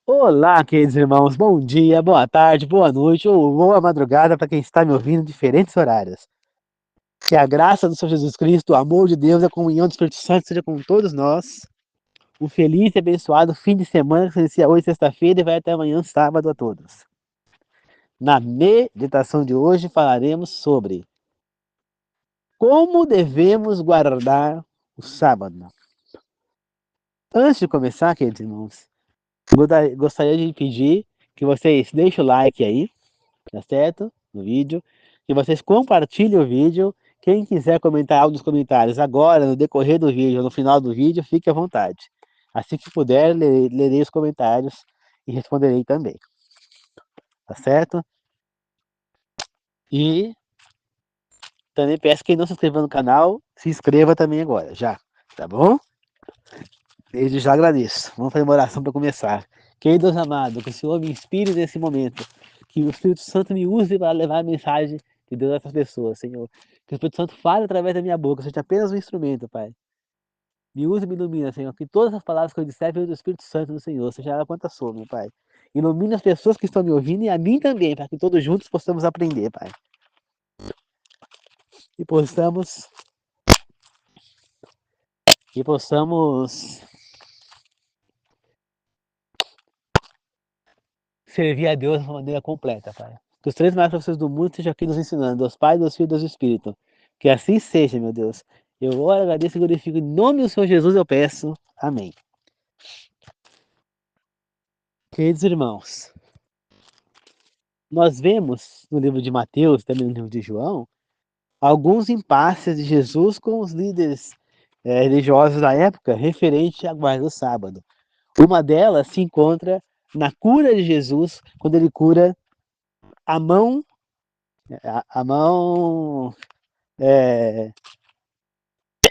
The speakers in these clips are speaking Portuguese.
Olá, queridos irmãos, bom dia, boa tarde, boa noite ou boa madrugada para quem está me ouvindo em diferentes horários. Que a graça do Senhor Jesus Cristo, o amor de Deus e a comunhão do Espírito Santo seja com todos nós. Um feliz e abençoado fim de semana que se inicia hoje, sexta-feira, e vai até amanhã, sábado, a todos. Na meditação de hoje falaremos sobre como devemos guardar o sábado. Antes de começar, queridos irmãos, gostaria de pedir que vocês deixem o like aí, tá certo? No vídeo. Que vocês compartilhem o vídeo. Quem quiser comentar algo nos comentários agora, no decorrer do vídeo, no final do vídeo, fique à vontade. Assim que puder, lerei os comentários e responderei também. Tá certo? E também peço que quem não se inscreveu no canal, se inscreva também agora, já. Tá bom? Desde já agradeço. Vamos fazer uma oração para começar. Querido Deus amado, que o Senhor me inspire nesse momento. Que o Espírito Santo me use para levar a mensagem de Deus a essas pessoas, Senhor. Que o Espírito Santo fale através da minha boca, seja apenas um instrumento, Pai. Me use e me ilumina, Senhor. Que todas as palavras que eu disser venham do Espírito Santo do Senhor, seja ela quantas for, meu Pai. Ilumine as pessoas que estão me ouvindo e a mim também, para que todos juntos possamos aprender, Pai. E possamos, e possamos servir a Deus de uma maneira completa, Pai. Que os três maiores professores do mundo estejam aqui nos ensinando, Deus Pai, Deus Filho e Deus Espírito. Que assim seja, meu Deus. Eu oro, agradeço e glorifico. Em nome do Senhor Jesus eu peço. Amém. Queridos irmãos, nós vemos no livro de Mateus, também no livro de João, alguns impasses de Jesus com os líderes religiosos da época referente à guarda do sábado. Uma delas se encontra na cura de Jesus, quando ele cura a mão, a mão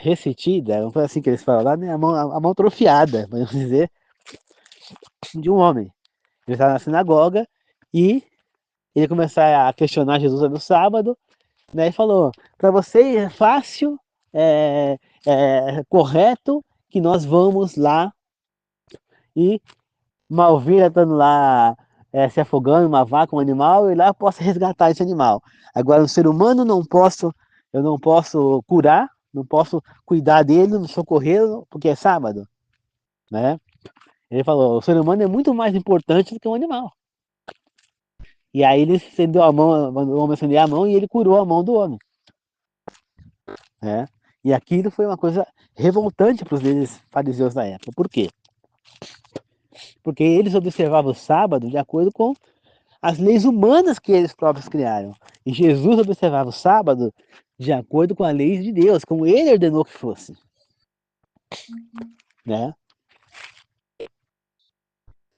ressentida, não foi assim que eles falam lá, né? A mão atrofiada, vamos dizer, de um homem. Ele estava na sinagoga e ele começou a questionar Jesus no sábado, né? E falou: para você é fácil, é correto que nós vamos lá e uma ovelha estando lá se afogando, uma vaca, um animal, e lá eu posso resgatar esse animal. Agora, um ser humano eu não posso curar, não posso cuidar dele, não socorrê-lo, porque é sábado, né? Ele falou, o ser humano é muito mais importante do que um animal. E aí ele estendeu a mão, mandou o homem estender a mão e ele curou a mão do homem, né? E aquilo foi uma coisa revoltante para os líderes fariseus da época. Por quê? Porque eles observavam o sábado de acordo com as leis humanas que eles próprios criaram. E Jesus observava o sábado de acordo com a lei de Deus, como ele ordenou que fosse, né?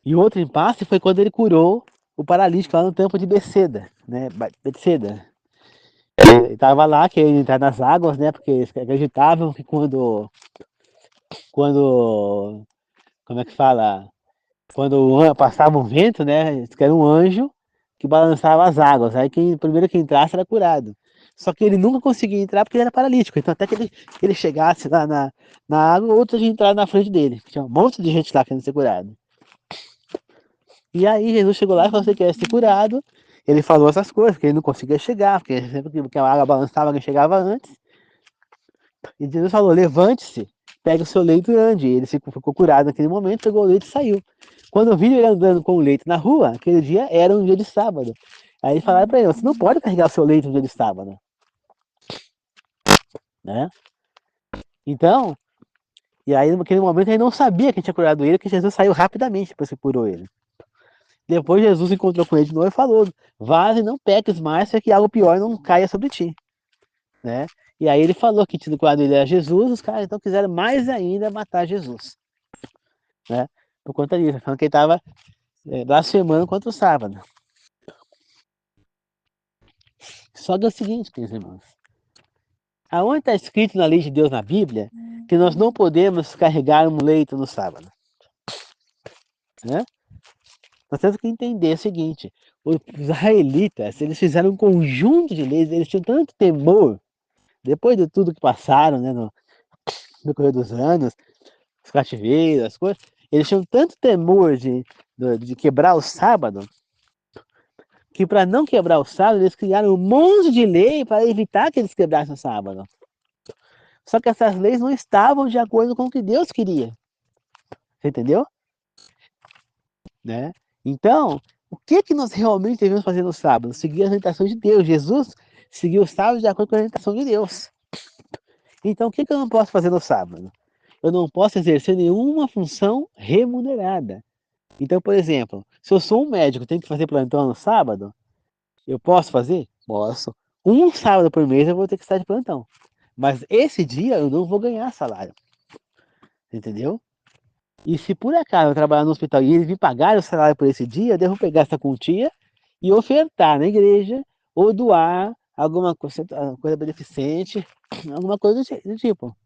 E outro impasse foi quando ele curou o paralítico lá no templo de Beceda, né? Beceda. Ele estava lá, querendo entrar nas águas, né? Porque eles acreditavam que quando, como é que fala? Quando passava um vento, né? Que era um anjo que balançava as águas. Aí primeiro que entrasse era curado. Só que ele nunca conseguia entrar porque ele era paralítico. Então até que ele chegasse lá na água, outros iam entrar na frente dele. Tinha um monte de gente lá querendo ser curado. E aí Jesus chegou lá e falou: você quer ser curado? Ele falou essas coisas, porque ele não conseguia chegar, porque sempre que a água balançava, alguém chegava antes. E Jesus falou: levante-se, pegue o seu leito e ande. Ele ficou curado naquele momento, pegou o leito e saiu. Quando eu vi ele andando com o leito na rua, aquele dia era um dia de sábado. Aí eles falaram para ele: você não pode carregar o seu leito no dia de sábado, né? Então, e aí naquele momento ele não sabia que tinha curado ele, porque Jesus saiu rapidamente depois que curou ele. Depois Jesus encontrou com ele de novo e falou: vaze e não peques mais, para que algo pior não caia sobre ti, né? E aí ele falou que tinha curado ele era Jesus, os caras então quiseram mais ainda matar Jesus, né? Por conta disso, falando que ele estava blasfemando contra o sábado. Só que é o seguinte, meus irmãos, aonde está escrito na lei de Deus na Bíblia que nós não podemos carregar um leito no sábado, né? Nós temos que entender o seguinte: os israelitas, eles fizeram um conjunto de leis, eles tinham tanto temor, depois de tudo que passaram, né, no decorrer dos anos, os cativeiros, as coisas, eles tinham tanto temor de quebrar o sábado, que para não quebrar o sábado, eles criaram um monte de lei para evitar que eles quebrassem o sábado. Só que essas leis não estavam de acordo com o que Deus queria. Você entendeu? Né? Então, o que, que nós realmente devemos fazer no sábado? Seguir as orientações de Deus. Jesus seguiu o sábado de acordo com a orientação de Deus. Então, o que, que eu não posso fazer no sábado? Eu não posso exercer nenhuma função remunerada. Então, por exemplo, se eu sou um médico e tenho que fazer plantão no sábado, eu posso fazer? Posso. Um sábado por mês eu vou ter que estar de plantão. Mas esse dia eu não vou ganhar salário. Entendeu? E se por acaso eu trabalhar no hospital e eles me pagarem o salário por esse dia, eu devo pegar essa quantia e ofertar na igreja ou doar alguma coisa beneficente, alguma coisa do tipo.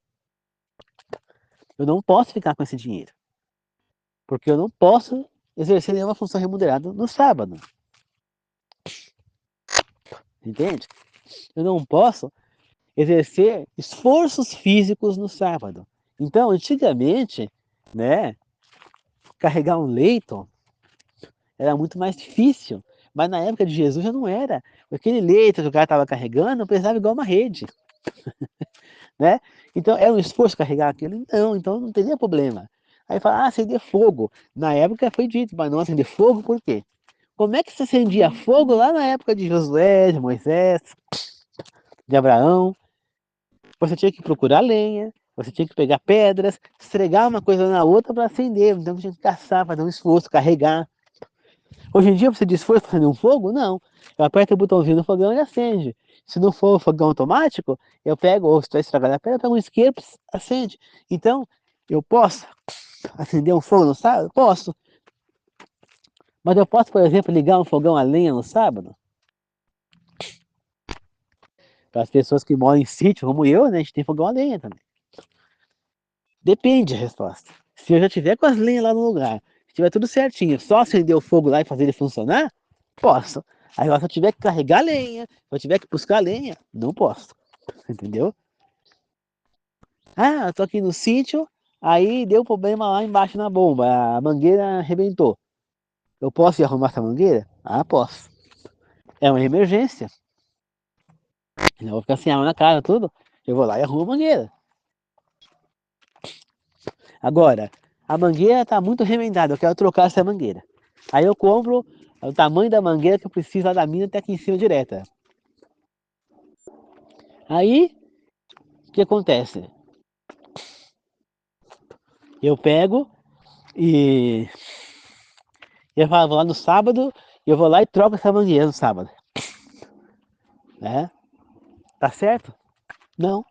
Eu não posso ficar com esse dinheiro, porque eu não posso exercer nenhuma função remunerada no sábado. Entende? Eu não posso exercer esforços físicos no sábado. Então, antigamente, né, carregar um leito era muito mais difícil. Mas na época de Jesus já não era. Aquele leito que o cara estava carregando pesava igual uma rede. Né? Então era um esforço carregar aquilo? Não, então não teria problema. Aí fala, acender fogo. Na época foi dito, mas não acender fogo por quê? Como é que se acendia fogo lá na época de Josué, de Moisés, de Abraão? Você tinha que procurar lenha, você tinha que pegar pedras, estregar uma coisa na outra para acender. Então você tinha que caçar, fazer um esforço, carregar. Hoje em dia você de esforço para acender um fogo? Não. Eu aperto o botãozinho do fogão e acende. Se não for fogão automático, eu pego, ou se está estragado a pedra, eu pego um isqueiro, acende. Então, eu posso acender um fogo no sábado? Posso. Mas eu posso, por exemplo, ligar um fogão a lenha no sábado? Para as pessoas que moram em sítio, como eu, né, a gente tem fogão a lenha também. Depende a resposta. Se eu já tiver com as lenhas lá no lugar, se tiver tudo certinho, só acender o fogo lá e fazer ele funcionar, posso. Agora, se eu tiver que carregar lenha, se eu tiver que buscar lenha, não posso. Entendeu? Ah, eu tô aqui no sítio, aí deu problema lá embaixo na bomba, a mangueira arrebentou. Eu posso ir arrumar essa mangueira? Ah, posso. É uma emergência. Eu vou ficar sem água na cara, tudo. Eu vou lá e arrumo a mangueira. Agora, a mangueira tá muito remendada, eu quero trocar essa mangueira. Aí eu compro o tamanho da mangueira que eu preciso lá da mina até aqui em cima direta. Aí, o que acontece? Eu pego e eu vou lá no sábado, eu vou lá e troco essa mangueira no sábado. Né? Tá certo? Não.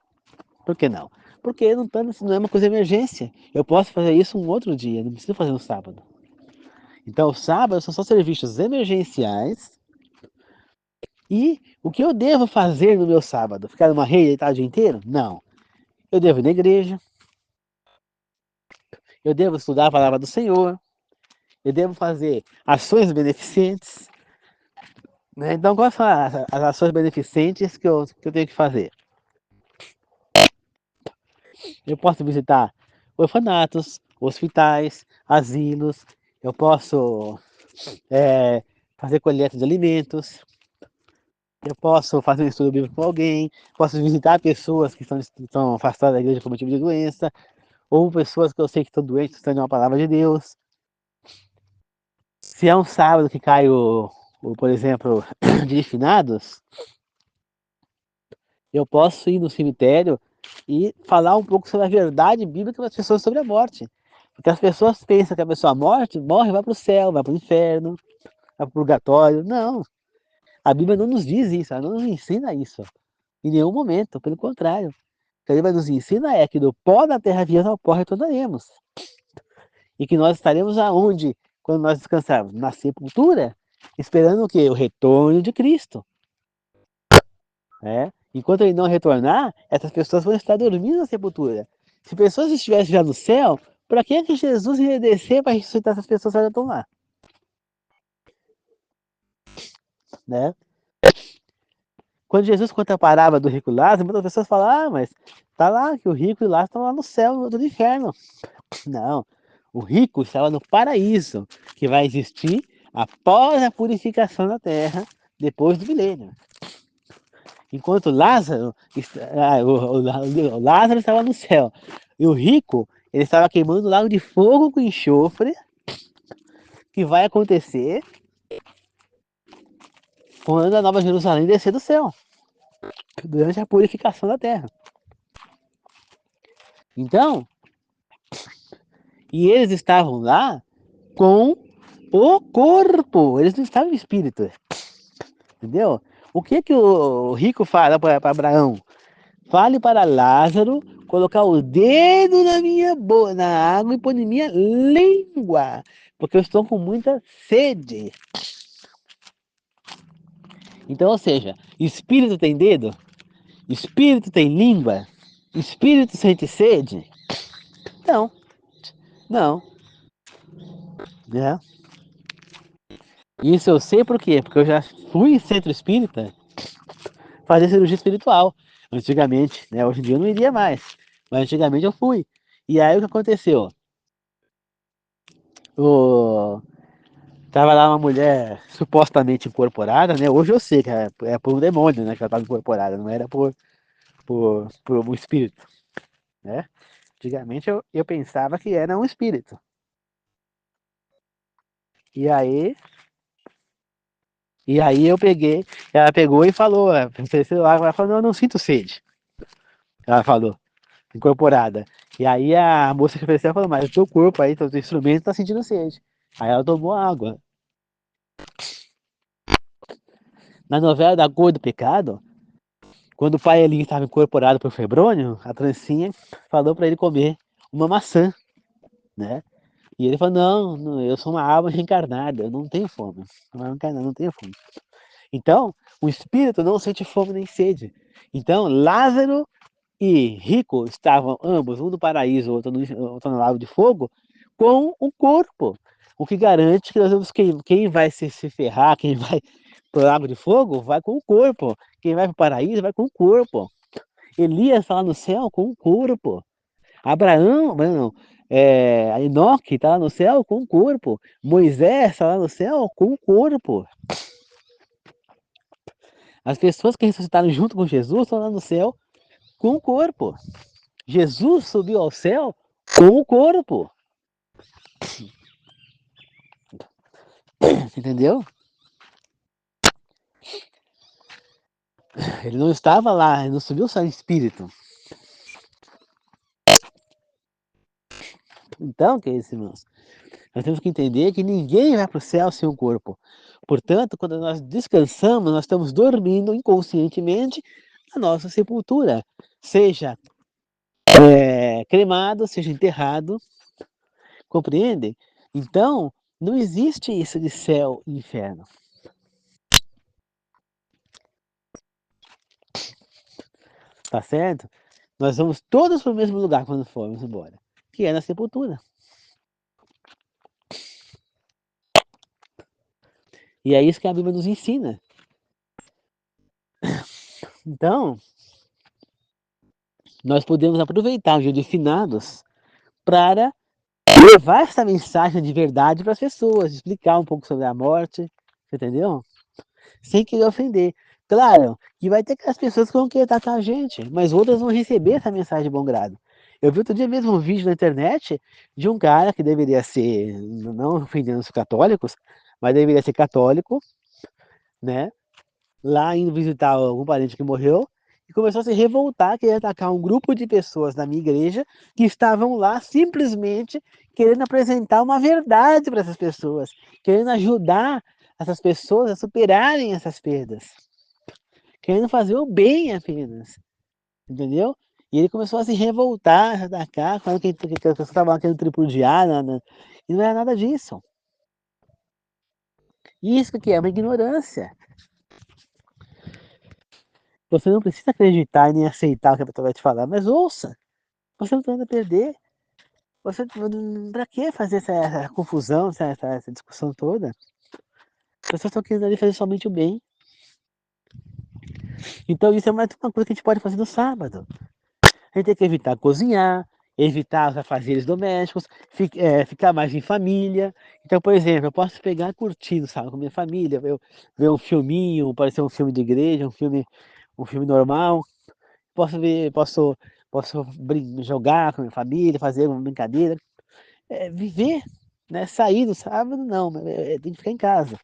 Por que não? Porque não é uma coisa de emergência. Eu posso fazer isso um outro dia, não preciso fazer no sábado. Então, o sábado são só serviços emergenciais. E o que eu devo fazer no meu sábado? Ficar numa rede deitado o dia inteiro? Não. Eu devo ir na igreja. Eu devo estudar a palavra do Senhor. Eu devo fazer ações beneficentes. Né? Então, quais são as ações beneficentes que eu tenho que fazer? Eu posso visitar orfanatos, hospitais, asilos. Eu posso fazer coleta de alimentos. Eu posso fazer um estudo bíblico com alguém. Posso visitar pessoas que estão afastadas da igreja por motivo de doença. Ou pessoas que eu sei que estão doentes, estão de uma palavra de Deus. Se é um sábado que cai por exemplo, dia de finados, eu posso ir no cemitério e falar um pouco sobre a verdade bíblica para as pessoas sobre a morte. Porque as pessoas pensam que a pessoa morre e vai para o céu, vai para o inferno, vai para o purgatório. Não, a Bíblia não nos diz isso, ela não nos ensina isso. Em nenhum momento, pelo contrário. O que a Bíblia nos ensina é que do pó da terra viva ao pó retornaremos. E que nós estaremos aonde quando nós descansarmos? Na sepultura, esperando o quê? O retorno de Cristo. Né? Enquanto ele não retornar, essas pessoas vão estar dormindo na sepultura. Se pessoas estivessem já no céu, para que Jesus ia descer para ressuscitar essas pessoas que já estão lá? Né? Quando Jesus conta a parábola do rico e Lázaro, muitas pessoas falam, mas tá lá que o rico e Lázaro estão lá no céu, no inferno. Não, O rico estava no paraíso, que vai existir após a purificação da terra, depois do milênio. Enquanto Lázaro, o Lázaro estava no céu. E o rico, ele estava queimando o lago de fogo com enxofre, que vai acontecer quando a Nova Jerusalém descer do céu, durante a purificação da terra. Então, e eles estavam lá com o corpo, eles não estavam em espírito, entendeu? O que que o rico fala para Abraão? Fale para Lázaro colocar o dedo na minha boca, na água e pôr em minha língua, porque eu estou com muita sede. Então, ou seja, espírito tem dedo, espírito tem língua, espírito sente sede? Não, não, né? Isso eu sei por quê? Porque eu já fui em centro espírita fazer cirurgia espiritual. Antigamente, né? Hoje em dia eu não iria mais. Mas antigamente eu fui. E aí o que aconteceu? O... Tava lá uma mulher supostamente incorporada, né? Hoje eu sei que é por um demônio, né? Que ela estava incorporada, não era por um espírito, né? Antigamente eu pensava que era um espírito. E aí, eu peguei, ela pegou e falou, ofereceu água, ela falou, não, eu não sinto sede. Ela falou, incorporada. E aí a moça que ofereceu falou, mas o teu corpo aí, teu instrumento tá sentindo sede. Aí ela tomou água. Na novela da Cor do Pecado, quando o pai Elinho estava incorporado por Febrônio, a trancinha falou para ele comer uma maçã, né? E ele falou, não, eu sou uma alma reencarnada, eu não tenho fome. Uma alma reencarnada, não tenho fome. Então, o espírito não sente fome nem sede. Então, Lázaro e Rico estavam ambos, um no paraíso, outro no lago de fogo, com o corpo. O que garante que nós vamos, quem vai se ferrar, quem vai para o lago de fogo, vai com o corpo. Quem vai para o paraíso, vai com o corpo. Elias está lá no céu com o corpo. Abraão, não, Enoque está lá no céu com o corpo. Moisés está lá no céu com o corpo. As pessoas que ressuscitaram junto com Jesus estão lá no céu com o corpo. Jesus subiu ao céu com o corpo. Entendeu? Ele não estava lá, ele não subiu só em espírito. Então, queridos irmãos, nós temos que entender que ninguém vai para o céu sem um corpo. Portanto, quando nós descansamos, nós estamos dormindo inconscientemente na nossa sepultura. Seja cremado, seja enterrado. Compreende? Então, não existe isso de céu e inferno. Tá certo? Nós vamos todos para o mesmo lugar quando formos embora, que é na sepultura. E é isso que a Bíblia nos ensina. Então, nós podemos aproveitar o dia de finados para levar essa mensagem de verdade para as pessoas, explicar um pouco sobre a morte, entendeu? Sem querer ofender. Claro que vai ter aquelas pessoas que vão querer atacar a gente, mas outras vão receber essa mensagem de bom grado. Eu vi outro dia mesmo um vídeo na internet de um cara que deveria ser, não ofendendo os católicos, mas deveria ser católico, né? Lá indo visitar algum parente que morreu, e começou a se revoltar, querer atacar um grupo de pessoas da minha igreja que estavam lá simplesmente querendo apresentar uma verdade para essas pessoas, querendo ajudar essas pessoas a superarem essas perdas, querendo fazer o bem apenas, entendeu? E ele começou a se revoltar, a atacar, falando que as pessoas estavam querendo tripudiar, e não era nada disso. Isso que é uma ignorância. Você não precisa acreditar e nem aceitar o que a pessoa vai te falar, mas ouça. Você não tem nada a perder. Você, pra que fazer essa confusão, essa discussão toda? As pessoas estão querendo ali fazer somente o bem. Então isso é mais uma coisa que a gente pode fazer no sábado. A gente tem que evitar cozinhar, evitar os afazeres domésticos, ficar mais em família. Então, por exemplo, eu posso pegar e curtir, sabe, com minha família, ver um filminho, pode ser um filme de igreja, um filme normal. Posso ver, posso jogar com a minha família, fazer uma brincadeira, viver, né? Sair no sábado, não, mas tem que ficar em casa.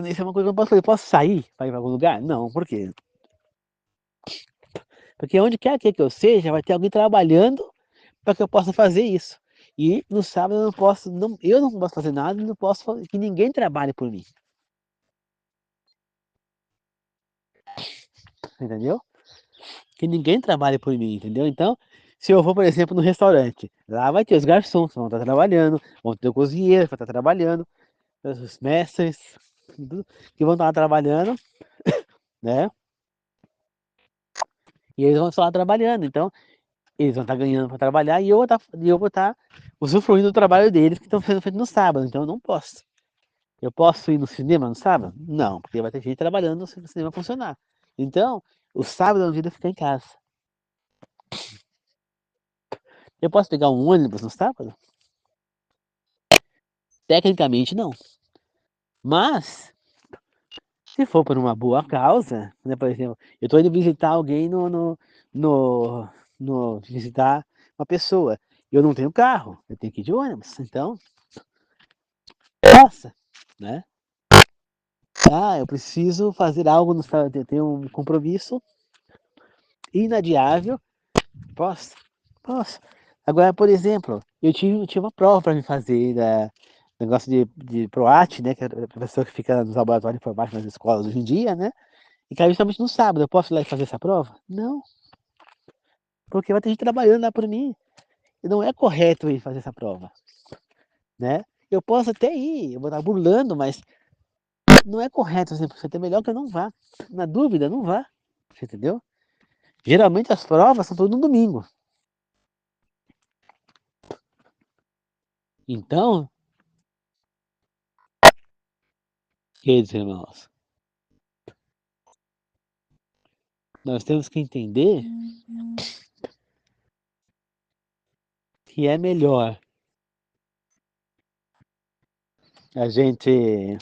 Isso é uma coisa que eu não posso fazer. Posso sair para ir para algum lugar? Não, por quê? Porque onde quer que eu seja, vai ter alguém trabalhando para que eu possa fazer isso. E no sábado eu não posso, eu não posso fazer nada, não posso que ninguém trabalhe por mim. Entendeu? Que ninguém trabalhe por mim, entendeu? Então, se eu vou, por exemplo, no restaurante, lá vai ter os garçons que vão estar trabalhando, vão ter o cozinheiro que vai estar trabalhando, os mestres tudo, que vão estar trabalhando, né? E eles vão estar lá trabalhando. Então, eles vão estar ganhando para trabalhar e eu vou estar usufruindo do trabalho deles que estão sendo feitos no sábado. Então, eu não posso. Eu posso ir no cinema no sábado? Não, porque vai ter gente trabalhando se o cinema funcionar. Então, o sábado é um dia de eu ficar em casa. Eu posso pegar um ônibus no sábado? Tecnicamente, não. Mas, se for por uma boa causa, né, por exemplo, eu estou indo visitar alguém visitar uma pessoa. Eu não tenho carro, eu tenho que ir de ônibus. Então, nossa, né? Ah, eu preciso fazer algo no sábado, eu tenho um compromisso inadiável. Posso? Posso. Agora, por exemplo, eu tive uma prova para me fazer negócio de PROAT, né? Que é a pessoa que fica nos laboratórios informáticos nas escolas hoje em dia, né? E caiu justamente no sábado. Eu posso ir lá e fazer essa prova? Não, porque vai ter gente trabalhando lá por mim. E não é correto ir fazer essa prova, né? Eu posso até ir, eu vou estar burlando, mas não é correto, assim, você é melhor que eu não vá. Na dúvida, não vá. Você entendeu? Geralmente as provas são todas no domingo. Então, queridos irmãos, nós temos que entender que é melhor a gente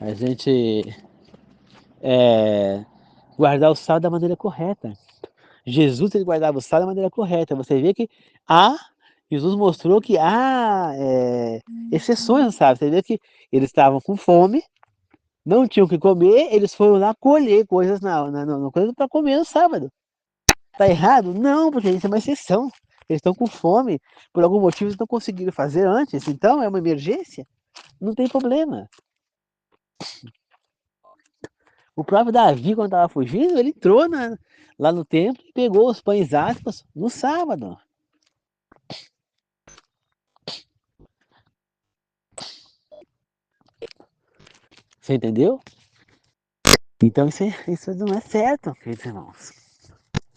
a gente é, guardar o sal da maneira correta. Jesus ele guardava o sal da maneira correta. Você vê que há Jesus mostrou que há exceções, sabe? Você vê que eles estavam com fome, não tinham o que comer, eles foram lá colher coisas na coisa para comer no sábado. Tá errado? Não, porque isso é uma exceção. Eles estão com fome, por algum motivo eles não conseguiram fazer antes, então é uma emergência, não tem problema. O próprio Davi, quando estava fugindo, ele entrou lá no templo e pegou os pães aspas no sábado. Você entendeu? Então isso não é certo, queridos irmãos.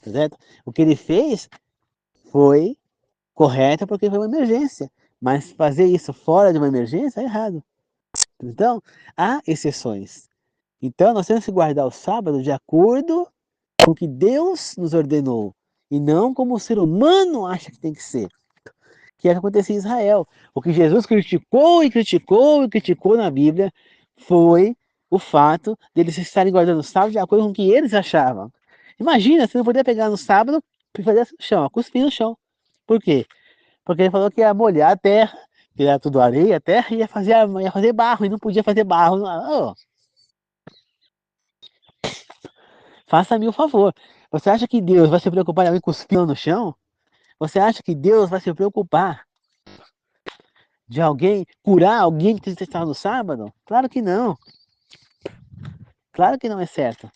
Tá certo? O que ele fez foi correto porque foi uma emergência. Mas fazer isso fora de uma emergência é errado. Então, há exceções. Então, nós temos que guardar o sábado de acordo com o que Deus nos ordenou. E não como o ser humano acha que tem que ser. Que é o que acontecia em Israel. O que Jesus criticou e criticou e criticou na Bíblia foi o fato deles estarem guardando o sábado de acordo com o que eles achavam. Imagina, você não podia pegar no sábado e fazer assim no chão, cuspir no chão. Por quê? Porque ele falou que ia molhar a terra, que era tudo areia, a terra ia fazer barro, e não podia fazer barro. Oh, faça-me o favor. Você acha que Deus vai se preocupar em alguém cuspindo no chão? Você acha que Deus vai se preocupar de alguém curar alguém que está no sábado? Claro que não. Claro que não é certo.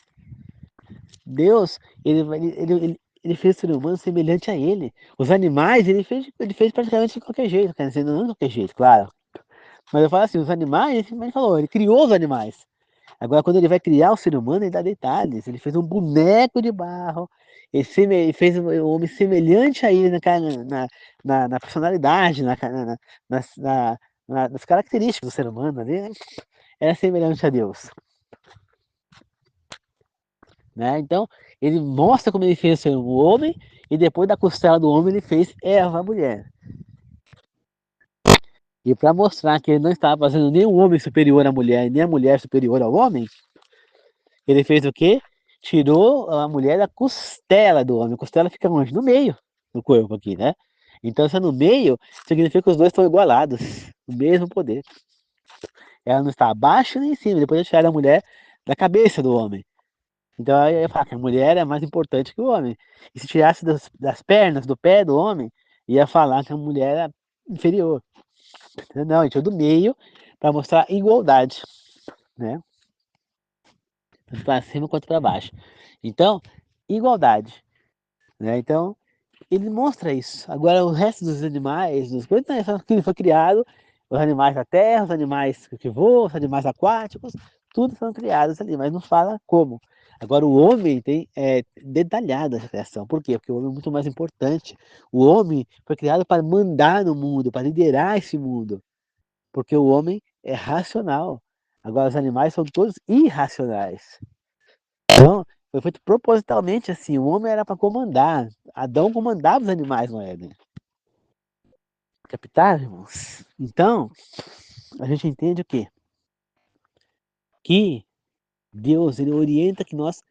Deus, ele fez o ser humano semelhante a ele. Os animais, ele fez praticamente de qualquer jeito. Quer dizer, não de qualquer jeito, claro. Mas eu falo assim, os animais, ele falou, ele criou os animais. Agora, quando ele vai criar o ser humano, ele dá detalhes. Ele fez um boneco de barro, ele fez um homem semelhante a ele na personalidade, nas características do ser humano ali, né? É semelhante a Deus. Né? Então, Ele mostra como ele fez o homem, e depois da costela do homem ele fez Eva, a mulher. E para mostrar que ele não estava fazendo nem o homem superior à mulher, nem a mulher superior ao homem, ele fez o quê? Tirou a mulher da costela do homem. A costela fica onde? No meio do corpo aqui, né? Então, se é no meio, significa que os dois estão igualados, o mesmo poder. Ela não está abaixo nem em cima. Depois eu tirar a mulher da cabeça do homem. Então, aí eu ia falar que a mulher é mais importante que o homem. E se tirasse das pernas, do pé do homem, ia falar que a mulher era inferior. Não, ele tirou do meio para mostrar igualdade, né? Tanto para cima quanto para baixo. Então, igualdade, né? Então, ele mostra isso. Agora, o resto dos animais, dos coisas, que ele foi criado, os animais da terra, os animais que voam, os animais aquáticos, tudo foram criados ali, mas não fala como. Agora, o homem tem detalhado essa criação. Por quê? Porque o homem é muito mais importante. O homem foi criado para mandar no mundo, para liderar esse mundo. Porque o homem é racional. Agora, os animais são todos irracionais. Então, foi feito propositalmente assim. O homem era para comandar. Adão comandava os animais no Éden. Captaram, irmãos? Então, a gente entende o quê? Que Deus, ele orienta que nós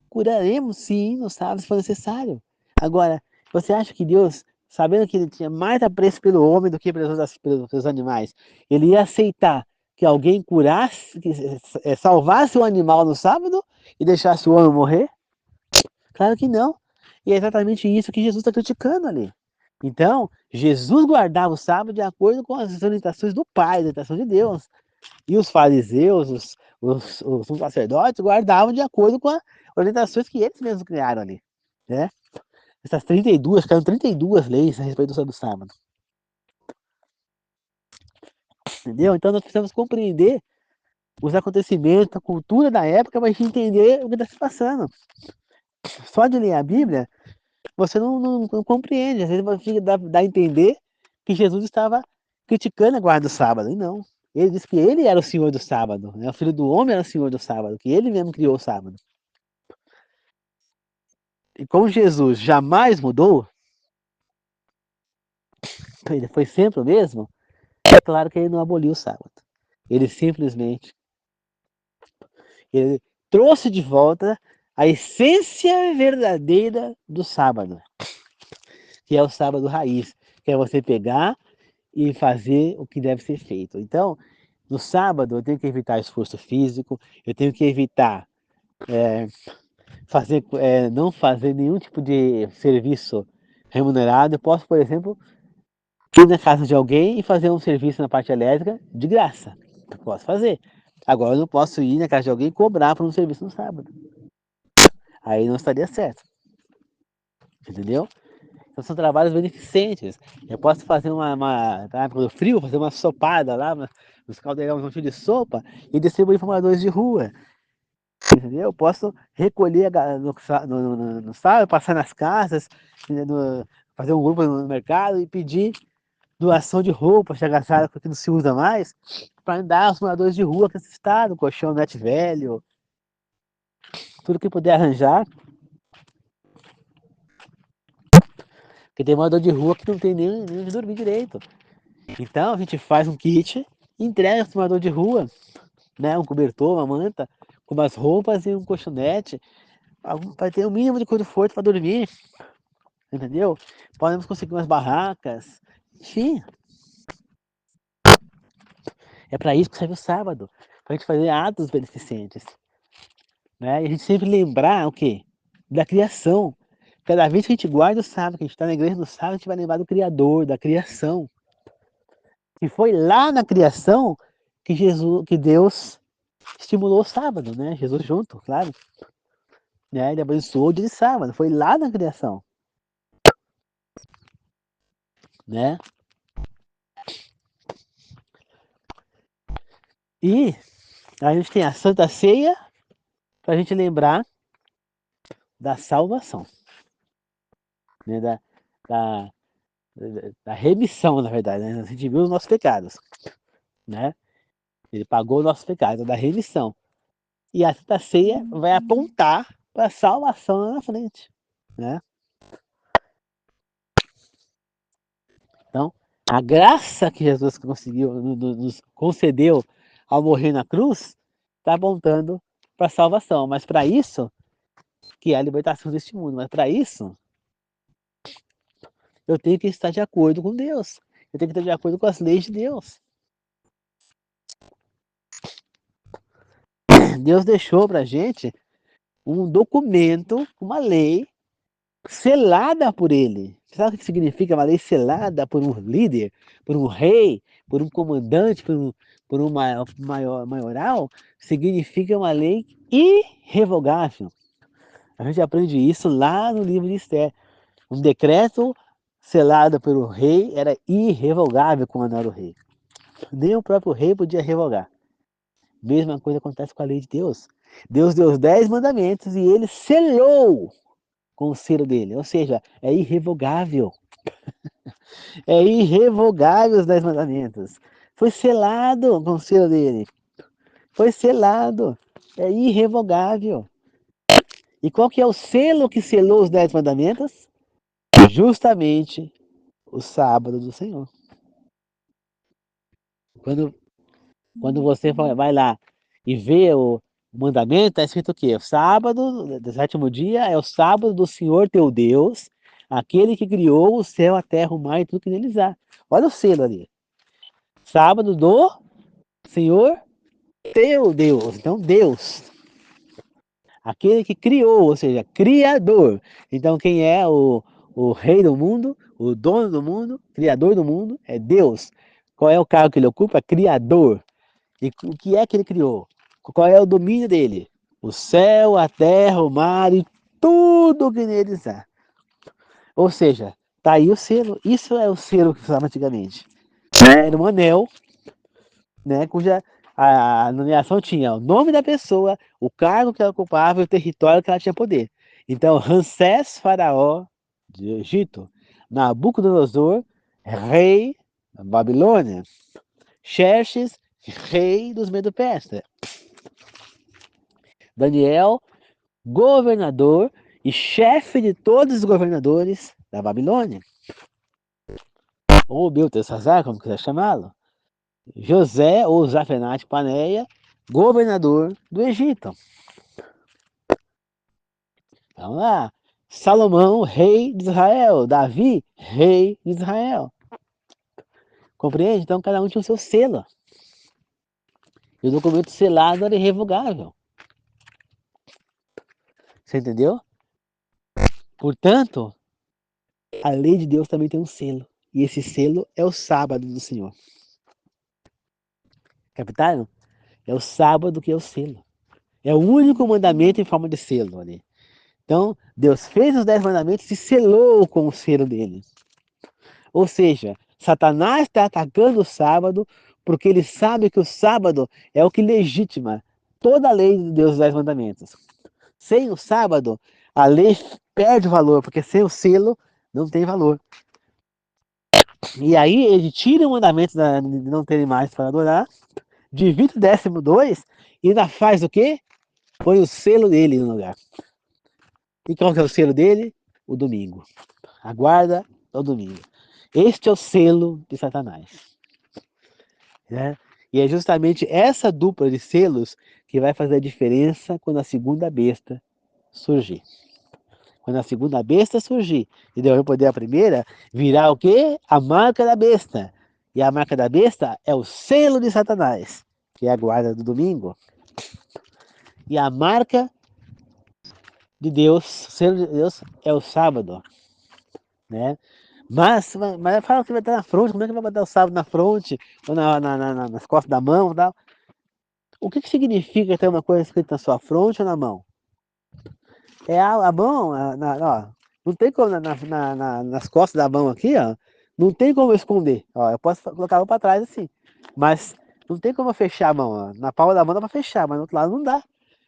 curaremos sim nos sábados se for necessário. Agora, você acha que Deus, sabendo que ele tinha mais apreço pelo homem do que pelos animais, ele ia aceitar que alguém curasse, que salvasse o animal no sábado e deixasse o homem morrer? Claro que não. E é exatamente isso que Jesus está criticando ali. Então, Jesus guardava o sábado de acordo com as orientações do Pai, a orientação de Deus. E os fariseus, os sacerdotes, guardavam de acordo com as orientações que eles mesmos criaram ali. Né? Essas 32, ficaram 32 leis a respeito do sábado. Entendeu? Então nós precisamos compreender os acontecimentos, a cultura da época, para a gente entender o que está se passando. Só de ler a Bíblia, você não compreende. Às vezes você dá a entender que Jesus estava criticando a guarda do sábado. E não. Ele disse que ele era o Senhor do sábado. Né? O Filho do Homem era o Senhor do sábado, que ele mesmo criou o sábado. E como Jesus jamais mudou, ele foi sempre o mesmo, é claro que ele não aboliu o sábado. Ele simplesmente ele trouxe de volta a essência verdadeira do sábado, que é o sábado raiz, que é você pegar e fazer o que deve ser feito. Então, no sábado, eu tenho que evitar esforço físico, eu tenho que evitar não fazer nenhum tipo de serviço remunerado. Eu posso, por exemplo, ir na casa de alguém e fazer um serviço na parte elétrica de graça. Eu posso fazer. Agora eu não posso ir na casa de alguém e cobrar por um serviço no sábado. Aí não estaria certo. Entendeu? Então são trabalhos beneficentes. Eu posso fazer na época do frio, fazer uma sopada lá, nos caldeirões de sopa e distribuir para moradores de rua. Entendeu? Eu posso recolher no sábado, passar nas casas, fazer um grupo no mercado e pedir doação de roupas que agasalho que não se usa mais, para andar aos moradores de rua que nesse estado, colchão net velho, tudo que puder arranjar. Porque tem morador de rua que não tem nem onde dormir direito. Então a gente faz um kit e entrega para o morador de rua, né? Um cobertor, uma manta, com umas roupas e um colchonete, para ter o mínimo de conforto para dormir. Entendeu? Podemos conseguir umas barracas, enfim. É para isso que serve o sábado, para a gente fazer atos beneficentes. Né? E a gente sempre lembrar o quê? Da criação. Cada vez que a gente guarda o sábado, que a gente está na igreja no sábado, a gente vai lembrar do Criador, da criação. E foi lá na criação que Deus estimulou o sábado, né? Jesus junto, claro. Né? Ele abençoou o dia de sábado, foi lá na criação. Né? E a gente tem a Santa Ceia para a gente lembrar da salvação. Né? Da, da remissão, na verdade. Né? A gente viu os nossos pecados. Né? Ele pagou os nossos pecados, da remissão. E a Santa Ceia vai apontar para salvação lá na frente, né? Então, a graça que Jesus conseguiu, nos concedeu ao morrer na cruz, está apontando para a salvação. Mas para isso, que é a libertação deste mundo, mas para isso, eu tenho que estar de acordo com Deus. Eu tenho que estar de acordo com as leis de Deus. Deus deixou para a gente um documento, uma lei selada por Ele. Sabe o que significa uma lei selada por um líder, por um rei, por um comandante, por um maioral? Significa uma lei irrevogável. A gente aprende isso lá no livro de Esther. Um decreto selado pelo rei era irrevogável quando era o rei. Nem o próprio rei podia revogar. Mesma coisa acontece com a lei de Deus. Deus deu os 10 mandamentos e ele selou com o selo dele. Ou seja, é irrevogável. É irrevogável os 10 mandamentos. Foi selado com o selo dele. Foi selado. É irrevogável. E qual que é o selo que selou os 10 mandamentos? Justamente o sábado do Senhor. Quando você vai lá e vê o mandamento, está escrito o quê? O sábado, do sétimo dia, é o sábado do Senhor teu Deus, aquele que criou o céu, a terra, o mar e tudo que neles há. Olha o selo ali. Sábado do Senhor teu Deus. Então, Deus. Aquele que criou, ou seja, criador. Então, quem é o rei do mundo, o dono do mundo, criador do mundo, é Deus. Qual é o cargo que ele ocupa? Criador. E o que é que ele criou? Qual é o domínio dele? O céu, a terra, o mar e tudo que neles há. Ou seja, tá aí o selo. Isso é o selo que usava antigamente. Era um anel, né, cuja a nomeação tinha o nome da pessoa, o cargo que ela ocupava e o território que ela tinha poder. Então, Ramsés, faraó do Egito, Nabucodonosor, rei da Babilônia, Xerxes, rei dos Medo-Persas, Daniel, governador e chefe de todos os governadores da Babilônia, ou Beltesazar, como quiser chamá-lo, José ou Zafenate Paneia, governador do Egito. Vamos lá. Salomão, rei de Israel. Davi, rei de Israel. Compreende? Então cada um tinha o seu selo. E o documento selado era irrevogável. Você entendeu? Portanto, a lei de Deus também tem um selo. E esse selo é o sábado do Senhor. Captaram? É o sábado que é o selo. É o único mandamento em forma de selo ali. Então, Deus fez os 10 mandamentos e selou com o selo dele. Ou seja, Satanás está atacando o sábado porque ele sabe que o sábado é o que legitima toda a lei de Deus, os 10 mandamentos. Sem o sábado, a lei perde valor, porque sem o selo não tem valor. E aí ele tira o mandamento de não ter mais para adorar, divide o 12º e ainda faz o quê? Põe o selo dele no lugar. E qual que é o selo dele? O domingo. Aguarda o domingo. Este é o selo de Satanás. Né? E é justamente essa dupla de selos que vai fazer a diferença quando a segunda besta surgir. Quando a segunda besta surgir e depois poder a primeira, virá o quê? A marca da besta. E a marca da besta é o selo de Satanás, que é a guarda do domingo. E a marca de Deus, o selo de Deus, é o sábado. Né? Mas fala que vai estar na fronte, como é que vai botar o sábado na fronte, ou nas costas da mão e tal? O que significa ter uma coisa escrita na sua fronte ou na mão? É a mão, ó, não tem como nas costas da mão aqui, ó, não tem como esconder. Ó, eu posso colocar a mão para trás assim, mas não tem como eu fechar a mão. Ó. Na palma da mão dá para fechar, mas no outro lado não dá.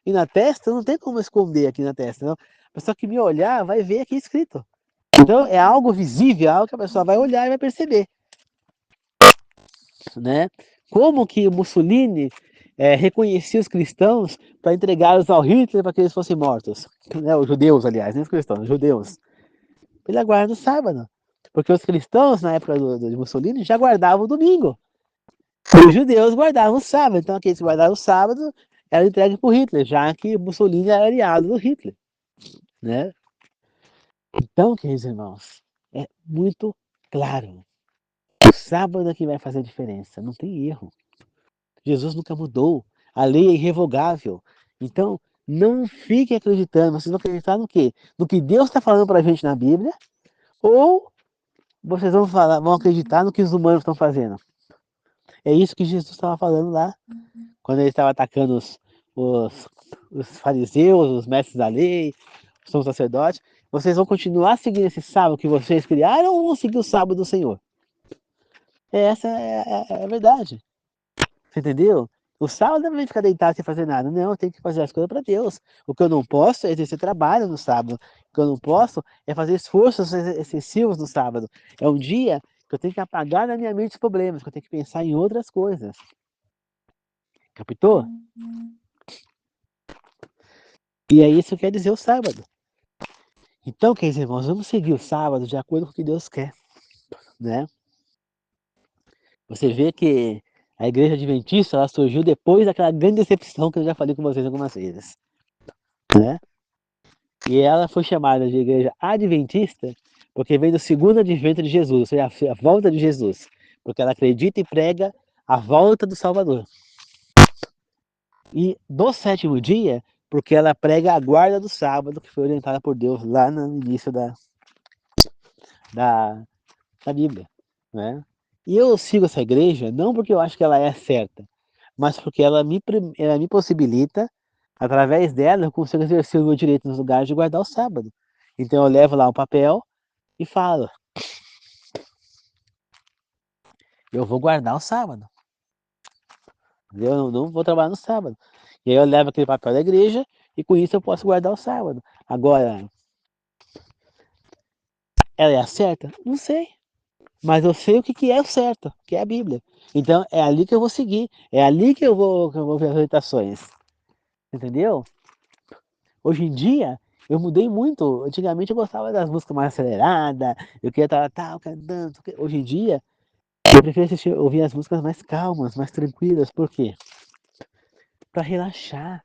E na testa não tem como esconder aqui na testa. Não. A pessoa que me olhar vai ver aqui escrito. Então é algo visível, é algo que a pessoa vai olhar e vai perceber. Né? Como que Mussolini reconhecia os cristãos para entregá-los ao Hitler para que eles fossem mortos. Né? Os judeus, aliás, nem os cristãos, os judeus. Ele guarda no sábado. Porque os cristãos, na época de Mussolini, já guardavam o domingo. E os judeus guardavam o sábado. Então, aqueles que guardavam o sábado eram entregues para o Hitler, já que Mussolini era aliado do Hitler. Né? Então, queridos irmãos, é muito claro. O sábado é que vai fazer a diferença, não tem erro. Jesus nunca mudou, a lei é irrevogável. Então, não fique acreditando, vocês vão acreditar no quê? No que Deus está falando para a gente na Bíblia, ou vocês vão acreditar no que os humanos estão fazendo. É isso que Jesus estava falando lá, quando ele estava atacando os, os fariseus, os mestres da lei, os sumos sacerdotes. Vocês vão continuar seguindo esse sábado que vocês criaram ou vão seguir o sábado do Senhor? Essa é a verdade. Você entendeu? O sábado não vai ficar deitado sem fazer nada. Não, eu tenho que fazer as coisas para Deus. O que eu não posso é exercer trabalho no sábado. O que eu não posso é fazer esforços excessivos no sábado. É um dia que eu tenho que apagar na minha mente os problemas, que eu tenho que pensar em outras coisas. Captou? E é isso que quer dizer o sábado. Então, queridos irmãos, vamos seguir o sábado de acordo com o que Deus quer, né? Você vê que a igreja adventista ela surgiu depois daquela grande decepção que eu já falei com vocês algumas vezes, né? E ela foi chamada de igreja adventista porque vem do segundo advento de Jesus, ou seja, a volta de Jesus, porque ela acredita e prega a volta do Salvador. E do sétimo dia, porque ela prega a guarda do sábado, que foi orientada por Deus lá no início da Bíblia, né? E eu sigo essa igreja não porque eu acho que ela é certa, mas porque ela me possibilita, através dela, eu consigo exercer o meu direito nos lugares de guardar o sábado. Então eu levo lá um papel e falo, eu vou guardar o sábado. Eu não vou trabalhar no sábado. E aí eu levo aquele papel da igreja e com isso eu posso guardar o sábado. Agora, ela é a certa? Não sei. Mas eu sei o que é o certo, que é a Bíblia. Então é ali que eu vou seguir, é ali que eu vou ver as orientações. Entendeu? Hoje em dia, eu mudei muito. Antigamente eu gostava das músicas mais aceleradas, eu queria estar cantando. Hoje em dia, eu prefiro ouvir as músicas mais calmas, mais tranquilas. Por quê? Para relaxar,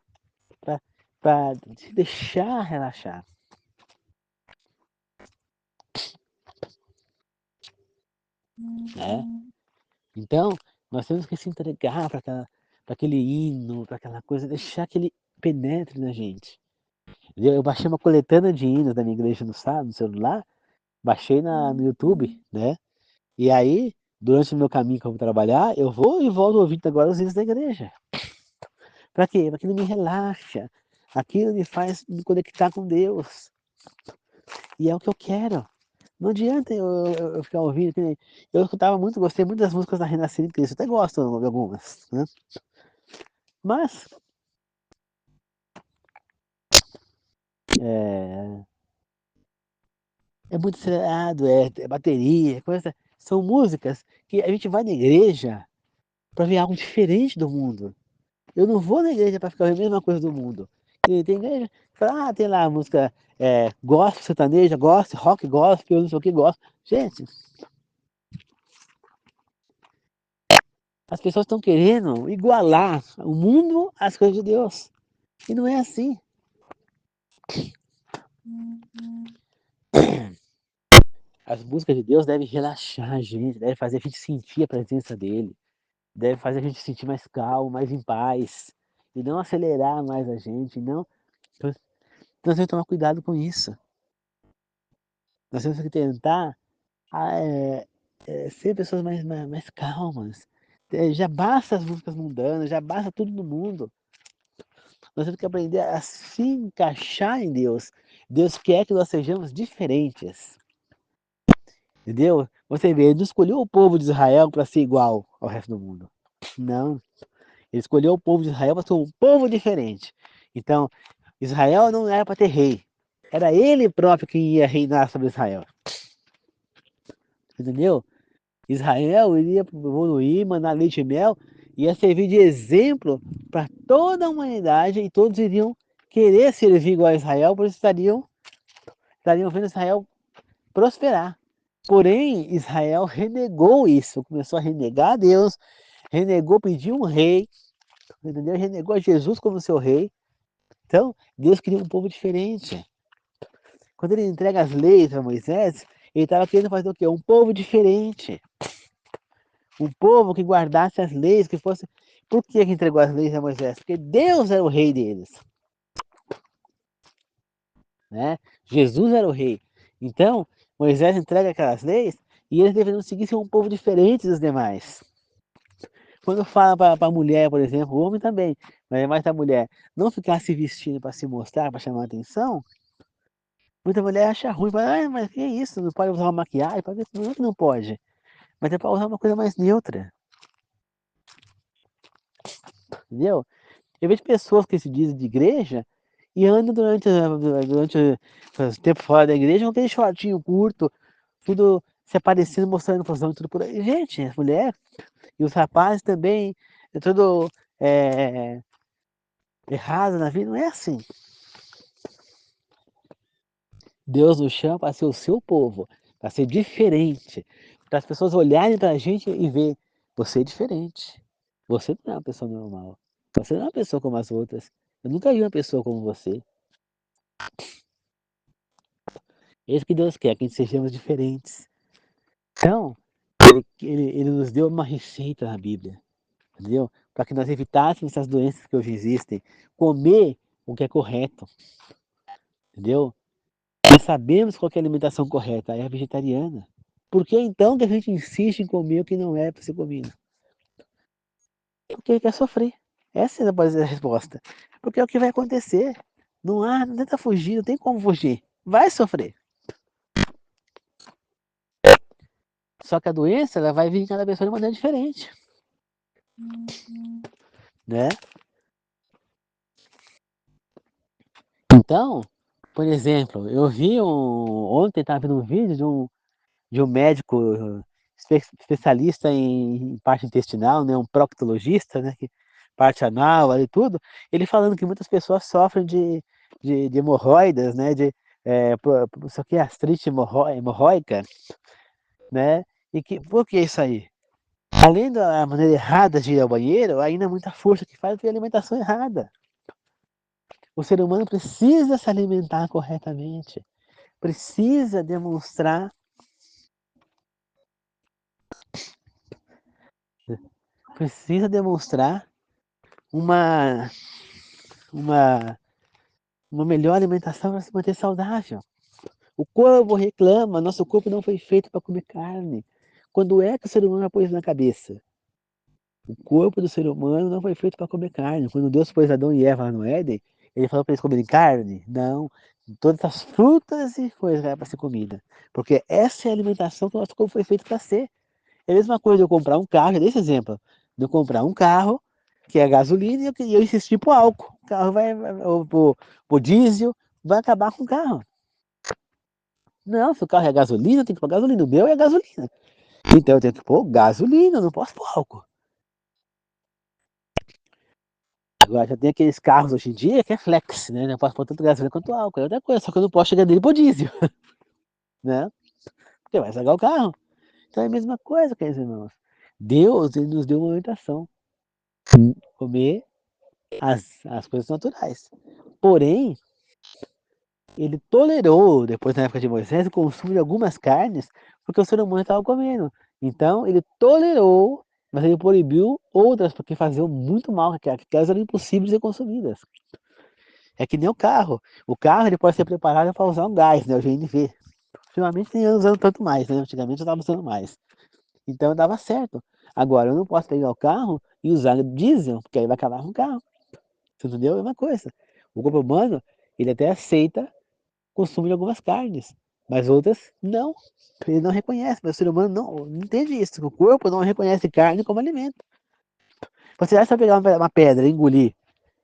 para se deixar relaxar. Né? Então, nós temos que se entregar para aquele hino, para aquela coisa, deixar que ele penetre na gente. Eu baixei uma coletânea de hinos da minha igreja no celular, baixei no YouTube, né? E aí, durante o meu caminho que eu vou trabalhar, eu vou e volto ouvindo agora os hinos da igreja. Para quê? Para que ele me relaxa. Aquilo me faz me conectar com Deus. E é o que eu quero. Não adianta eu ficar ouvindo. Eu escutava muito, gostei muito das músicas da Renascença em Cristo. Até gosto de algumas, né? Mas é, é muito acelerado, é bateria, coisa. São músicas que a gente vai na igreja para ver algo diferente do mundo. Eu não vou na igreja para ficar vendo a mesma coisa do mundo. E tem igreja que fala, tem lá a música gospel, sertaneja, gospel, rock gospel, não sei o que gospel. Gente, as pessoas estão querendo igualar o mundo às coisas de Deus. E não é assim. As músicas de Deus devem relaxar a gente, devem fazer a gente sentir a presença dele, devem fazer a gente sentir mais calmo, mais em paz, e não acelerar mais a gente, não. Então, nós temos que tomar cuidado com isso. Nós temos que tentar ser pessoas mais calmas. Já basta as músicas mundanas, já basta tudo no mundo. Nós temos que aprender a se encaixar em Deus. Deus quer que nós sejamos diferentes. Entendeu? Você vê, ele não escolheu o povo de Israel para ser igual ao resto do mundo. Não. Ele escolheu o povo de Israel para ser um povo diferente. Então, Israel não era para ter rei. Era ele próprio que ia reinar sobre Israel. Entendeu? Israel iria evoluir, mandar leite e mel, ia servir de exemplo para toda a humanidade e todos iriam querer servir igual a Israel, pois estariam vendo Israel prosperar. Porém, Israel renegou isso, começou a renegar a Deus, renegou, pediu um rei, entendeu? Renegou a Jesus como seu rei. Então, Deus queria um povo diferente. Quando ele entrega as leis para Moisés, ele estava querendo fazer o quê? Um povo diferente. Um povo que guardasse as leis, que fosse... Por que entregou as leis a Moisés? Porque Deus era o rei deles. Né? Jesus era o rei. Então, Moisés entrega aquelas leis e eles deveriam seguir ser um povo diferente dos demais. Quando fala para a mulher, por exemplo, o homem também, mas é mais a mulher, não ficar se vestindo para se mostrar, para chamar a atenção, muita mulher acha ruim, fala, mas que é isso? Não pode usar uma maquiagem? Não é que não pode, mas é para usar uma coisa mais neutra, entendeu? Eu vejo pessoas que se dizem de igreja e andam durante o tempo fora da igreja com aquele shortinho curto, tudo se aparecendo, mostrando fusão, tudo por aí. Gente, as mulheres e os rapazes também, é tudo é, errado na vida, não é assim. Deus nos chama para ser o seu povo, para ser diferente, para as pessoas olharem para a gente e ver, você é diferente, você não é uma pessoa normal, você não é uma pessoa como as outras, eu nunca vi uma pessoa como você. É isso que Deus quer, que a gente sejamos diferentes. Então, ele nos deu uma receita na Bíblia, entendeu? Para que nós evitássemos essas doenças que hoje existem. Comer o que é correto, entendeu? Nós sabemos qual que é a alimentação correta, é a vegetariana. Por que então que a gente insiste em comer o que não é para ser comido? Porque ele quer sofrer. Essa pode ser a resposta. Porque é o que vai acontecer. Não tenta fugir, não tem como fugir. Vai sofrer. Só que a doença ela vai vir em cada pessoa de maneira diferente, né? Então, por exemplo, eu vi ontem estava vendo um vídeo de um médico especialista em parte intestinal, né, um proctologista, né, que parte anal e tudo, ele falando que muitas pessoas sofrem de hemorroidas, né, isso aqui é artrite hemorroica, né, e que, por que isso aí? Além da maneira errada de ir ao banheiro, ainda é muita força que faz a alimentação errada. O ser humano precisa se alimentar corretamente, precisa demonstrar uma, uma, uma melhor alimentação para se manter saudável. O corpo reclama, nosso corpo não foi feito para comer carne. Quando é que o ser humano vai pôr isso na cabeça? O corpo do ser humano não foi feito para comer carne. Quando Deus pôs Adão e Eva lá no Éden, ele falou para eles comerem carne? Não. Todas as frutas e coisas eram para ser comida. Porque essa é a alimentação que o nosso corpo foi feito para ser. É a mesma coisa de eu comprar um carro, desse exemplo, de eu comprar um carro que é gasolina e eu insistir pro álcool. O carro ou pro diesel, vai acabar com o carro. Não, se o carro é gasolina, tem que pôr gasolina. O meu é gasolina. Então eu tenho que pôr gasolina, não posso pôr álcool. Agora já tem aqueles carros hoje em dia que é flex, né? Não posso pôr tanto gasolina quanto álcool. É outra coisa, só que eu não posso chegar dele pro diesel, né? Porque vai estragar o carro. Então é a mesma coisa, queridos irmãos. Deus, ele nos deu uma orientação. Comer as coisas naturais. Porém, ele tolerou, depois na época de Moisés, o consumo de algumas carnes, porque o ser humano estava comendo. Então, ele tolerou, mas ele proibiu outras, porque faziam muito mal, que aquelas eram impossíveis de ser consumidas. É que nem o carro. O carro ele pode ser preparado para usar um gás, né, o GNV. Ultimamente nem usando tanto mais, né? Antigamente eu estava usando mais. Então dava certo. Agora, eu não posso pegar o carro e usar diesel, porque aí vai acabar com o carro. Você entendeu? É uma coisa. O corpo humano, ele até aceita consumo de algumas carnes, mas outras não. Ele não reconhece, mas o ser humano não entende isso. O corpo não reconhece carne como alimento. Você acha que pegar uma pedra e engolir,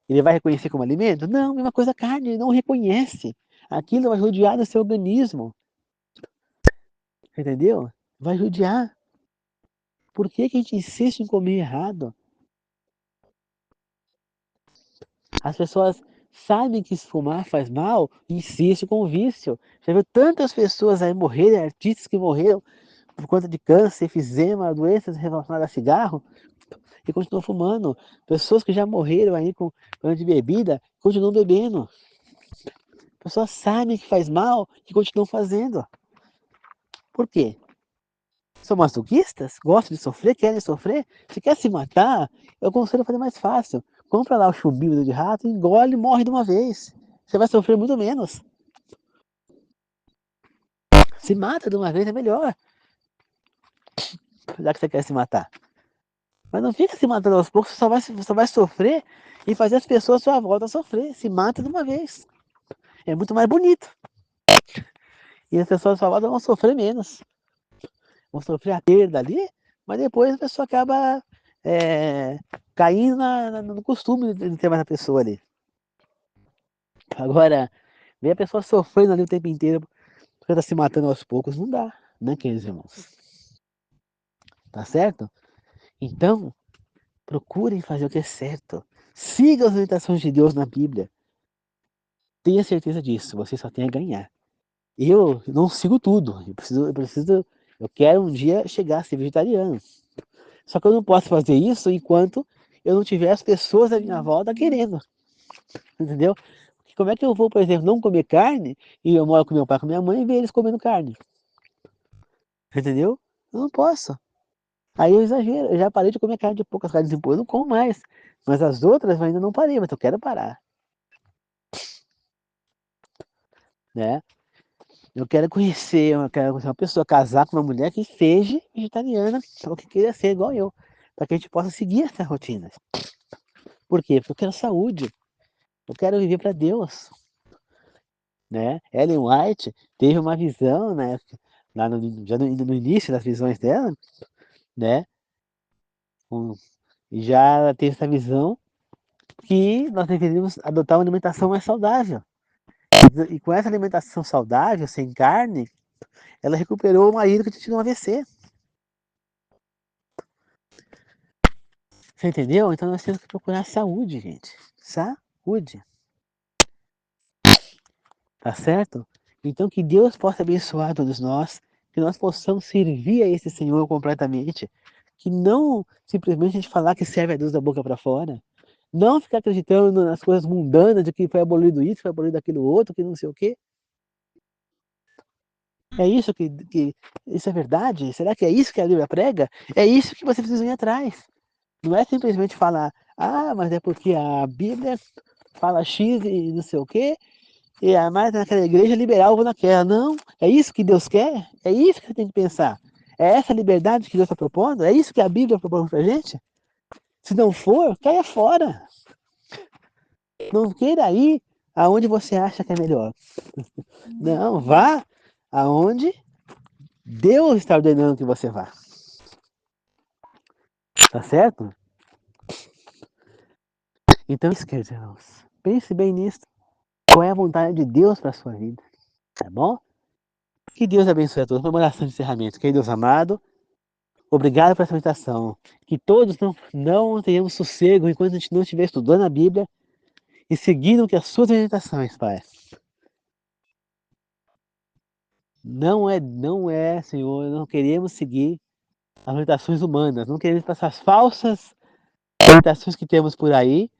ele vai reconhecer como alimento? Não, é uma coisa carne, ele não reconhece. Aquilo vai judiar do seu organismo, entendeu? Vai judiar. Por que que a gente insiste em comer errado? As pessoas sabem que fumar faz mal e insistem com o vício. Já viu tantas pessoas aí morrerem, artistas que morreram por conta de câncer, efizema, doenças relacionadas a cigarro, e continuam fumando. Pessoas que já morreram aí com de bebida, continuam bebendo. Pessoas sabem que faz mal e continuam fazendo. Por quê? São masoquistas? Gostam de sofrer? Querem sofrer? Se quer se matar, eu aconselho a fazer mais fácil. Compra lá o chumbinho de rato, engole e morre de uma vez. Você vai sofrer muito menos. Se mata de uma vez é melhor. Já que você quer se matar. Mas não fica se matando aos poucos, você só vai sofrer e fazer as pessoas à sua volta sofrer. Se mata de uma vez. É muito mais bonito. E as pessoas à sua volta vão sofrer menos. Vão sofrer a perda ali, mas depois a pessoa acaba caindo no costume de ter mais a pessoa ali. Agora, ver a pessoa sofrendo ali o tempo inteiro porque tá se matando aos poucos, não dá, né, queridos irmãos? Tá certo? Então, procurem fazer o que é certo. Siga as orientações de Deus na Bíblia. Tenha certeza disso, você só tem a ganhar. Eu não sigo tudo, eu quero um dia chegar a ser vegetariano. Só que eu não posso fazer isso enquanto eu não tiver as pessoas à minha volta querendo, entendeu? Como é que eu vou, por exemplo, não comer carne e eu moro com meu pai e com minha mãe e ver eles comendo carne? Entendeu? Eu não posso. Aí eu exagero, eu já parei de comer carne de poucas carnes em pô, eu não como mais. Mas as outras eu ainda não parei, mas eu quero parar, né? Eu quero conhecer uma pessoa, casar com uma mulher que seja vegetariana, ou que queira ser igual eu, para que a gente possa seguir essa rotina. Por quê? Porque eu quero saúde, eu quero viver para Deus, né? Ellen White teve uma visão, né? Lá no início das visões dela, né? Um, já ela teve essa visão que nós deveríamos adotar uma alimentação mais saudável. E com essa alimentação saudável, sem carne, ela recuperou o marido que tinha um AVC. Você entendeu? Então nós temos que procurar saúde, gente. Saúde. Tá certo? Então que Deus possa abençoar todos nós, que nós possamos servir a esse Senhor completamente. Que não simplesmente a gente falar que serve a Deus da boca para fora. Não ficar acreditando nas coisas mundanas de que foi abolido isso, foi abolido aquilo outro, que não sei o quê. É isso que isso é verdade? Será que é isso que a Bíblia prega? É isso que você precisa ir atrás. Não é simplesmente falar, ah, mas é porque a Bíblia fala X e não sei o quê, e a mais naquela igreja liberal eu vou naquela. Não, é isso que Deus quer? É isso que você tem que pensar. É essa liberdade que Deus está propondo? É isso que a Bíblia propõe pra gente? Se não for, caia fora. Não queira ir aonde você acha que é melhor. Não, vá aonde Deus está ordenando que você vá. Tá certo? Então, queridos irmãos, pense bem nisso. Qual é a vontade de Deus para a sua vida? Tá bom? Que Deus abençoe a todos. Uma oração de encerramento. Querido Deus amado, obrigado por essa meditação. Que todos não tenhamos sossego enquanto a gente não estiver estudando a Bíblia e seguindo que as suas orientações, Pai. Não é, Senhor, não queremos seguir as orientações humanas, não queremos passar as falsas orientações que temos por aí,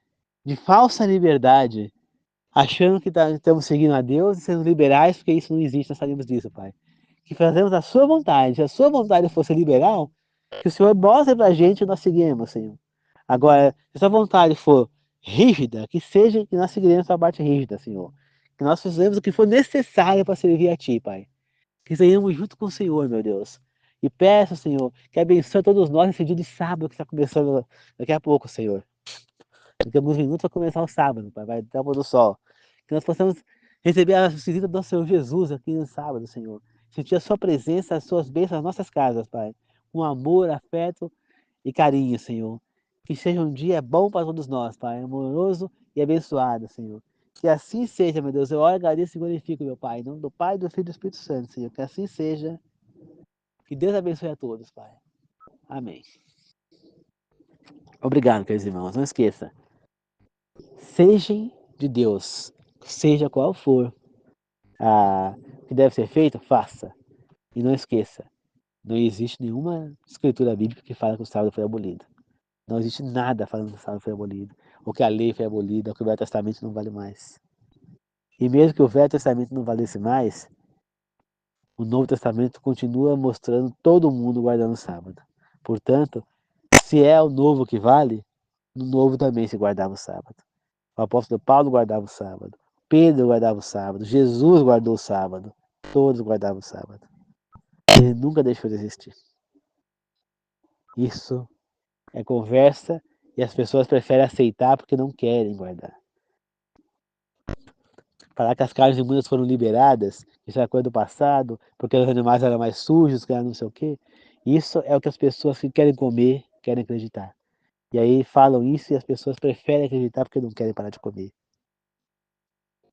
de falsa liberdade, achando que estamos seguindo a Deus e sendo liberais, porque isso não existe, nós sabemos disso, Pai. Que fazemos a sua vontade. Se a sua vontade fosse liberal, que o Senhor mostre pra gente e nós seguimos, Senhor. Agora, se a sua vontade for rígida, que seja que nós seguiremos a parte rígida, Senhor. Que nós fizemos o que for necessário para servir a Ti, Pai. Que tenhamos junto com o Senhor, meu Deus. E peço, Senhor, que abençoe todos nós nesse dia de sábado que está começando daqui a pouco, Senhor. Daqui a alguns minutos vai começar o sábado, Pai, vai dar o pôr do sol. Que nós possamos receber a visita do nosso Senhor Jesus aqui no sábado, Senhor. Sentir a sua presença, as suas bênçãos nas nossas casas, Pai. Com amor, afeto e carinho, Senhor. Que seja um dia bom para todos nós, Pai. Amoroso e abençoado, Senhor. Que assim seja, meu Deus. Eu oro, agradeço e glorifico, meu Pai. Em nome do Pai, do Filho e do Espírito Santo, Senhor. Que assim seja. Que Deus abençoe a todos, Pai. Amém. Obrigado, queridos irmãos. Não esqueça. sejam de Deus, seja qual for o que deve ser feito, faça. E não esqueça, não existe nenhuma escritura bíblica que fala que o sábado foi abolido. Não existe nada falando que o sábado foi abolido, ou que a lei foi abolida, ou que o Velho Testamento não vale mais. E mesmo que o Velho Testamento não valesse mais, o Novo Testamento continua mostrando todo mundo guardando o sábado. Portanto, se é o novo que vale, no novo também se guardava o sábado. O apóstolo Paulo guardava o sábado, Pedro guardava o sábado, Jesus guardou o sábado, todos guardavam o sábado. Ele nunca deixou de existir. Isso é conversa e as pessoas preferem aceitar porque não querem guardar. Falar que as carnes imundas foram liberadas, isso é coisa do passado, porque os animais eram mais sujos, que era não sei o quê. Isso é o que as pessoas que querem comer querem acreditar. E aí falam isso e as pessoas preferem acreditar porque não querem parar de comer.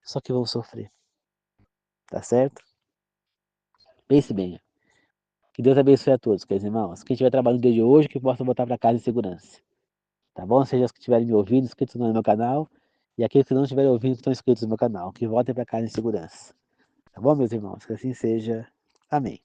Só que vão sofrer, tá certo? Pense bem. Que Deus abençoe a todos, queridos irmãos. Quem estiver trabalhando no dia de hoje, que possa voltar para casa em segurança. Tá bom? Seja os que estiverem me ouvindo, inscritos no meu canal, e aqueles que não estiverem ouvindo, que estão inscritos no meu canal, que voltem para casa em segurança. Tá bom, meus irmãos? Que assim seja. Amém.